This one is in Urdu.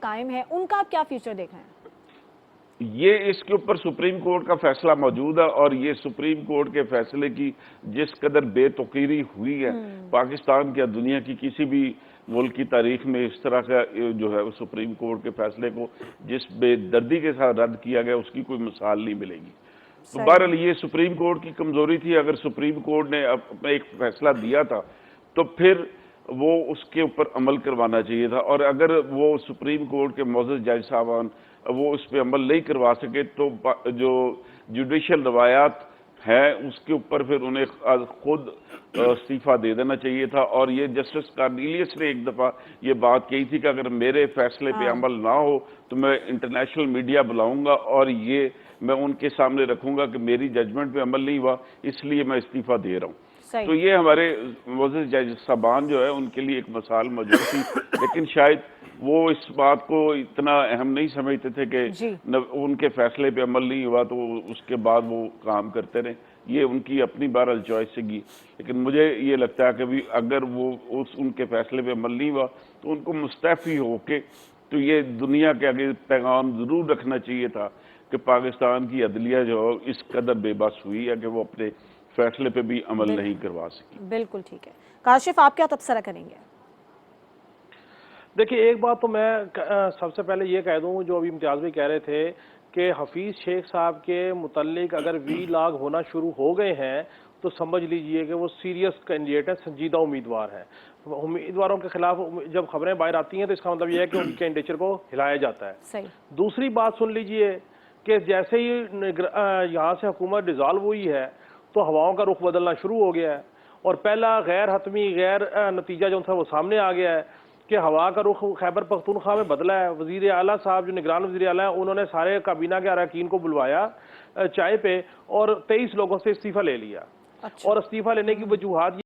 قائم ہے، ان کا آپ کیا فیوچر دیکھ رہے ہیں؟ یہ اس کے اوپر سپریم کورٹ کا فیصلہ موجود ہے، اور یہ سپریم کورٹ کے فیصلے کی جس قدر بے توقیری ہوئی ہے پاکستان یا دنیا کی کسی بھی ملک کی تاریخ میں، اس طرح کا جو ہے سپریم کورٹ کے فیصلے کو جس بے دردی کے ساتھ رد کیا گیا، اس کی کوئی مثال نہیں ملے گی۔ تو بہرحال یہ سپریم کورٹ کی کمزوری تھی۔ اگر سپریم کورٹ نے اپنا ایک فیصلہ دیا تھا تو پھر وہ اس کے اوپر عمل کروانا چاہیے تھا، اور اگر وہ سپریم کورٹ کے معزز جج صاحبان وہ اس پہ عمل نہیں کروا سکے تو جو جوڈیشل روایات ہیں اس کے اوپر پھر انہیں خود استعفیٰ دے دینا چاہیے تھا۔ اور یہ جسٹس کارنیلیس نے ایک دفعہ یہ بات کہی تھی کہ اگر میرے فیصلے پہ عمل نہ ہو تو میں انٹرنیشنل میڈیا بلاؤں گا اور یہ میں ان کے سامنے رکھوں گا کہ میری ججمنٹ پہ عمل نہیں ہوا، اس لیے میں استعفیٰ دے رہا ہوں۔ تو یہ ہمارے معزز جج صاحبان جو ہے ان کے لیے ایک مثال موجود تھی، لیکن شاید وہ اس بات کو اتنا اہم نہیں سمجھتے تھے کہ ان کے فیصلے پہ عمل نہیں ہوا تو اس کے بعد وہ کام کرتے رہے۔ یہ ان کی اپنی بہرحال چوائس گی، لیکن مجھے یہ لگتا ہے کہ بھی اگر وہ ان کے فیصلے پہ عمل نہیں ہوا تو ان کو مستعفی ہو کے تو یہ دنیا کے آگے پیغام ضرور رکھنا چاہیے تھا کہ پاکستان کی عدلیہ جو اس قدر بے بس ہوئی ہے کہ وہ اپنے فیصلے پہ بھی عمل نہیں کروا سکی۔ بالکل ٹھیک ہے، کاشف آپ کیا تبصرہ کریں گے؟ دیکھیں، ایک بات تو میں سب سے پہلے یہ کہہ دوں، جو ابھی امتیاز بھی کہہ رہے تھے کہ حفیظ شیخ صاحب کے متعلق اگر وی لاگ ہونا شروع ہو گئے ہیں تو سمجھ لیجئے کہ وہ سیریس کینڈیڈیٹ ہے، سنجیدہ امیدوار ہے۔ امیدواروں کے خلاف جب خبریں باہر آتی ہیں تو اس کا مطلب یہ ہے کہ ان کی کینڈیڈیچر کو ہلایا جاتا ہے۔ دوسری بات سن لیجئے کہ جیسے ہی یہاں سے حکومت ڈیزالو ہوئی ہے تو ہواؤں کا رخ بدلنا شروع ہو گیا ہے، اور پہلا غیر حتمی غیر نتیجہ جو تھا وہ سامنے آ گیا ہے کہ ہوا کا رخ خیبر پختونخوا میں بدلا ہے۔ وزیر اعلیٰ صاحب جو نگران وزیر اعلیٰ ہیں انہوں نے سارے کابینہ کے اراکین کو بلوایا چائے پہ اور 23 لوگوں سے استعفیٰ لے لیا، اور استعفیٰ لینے کی وجوہات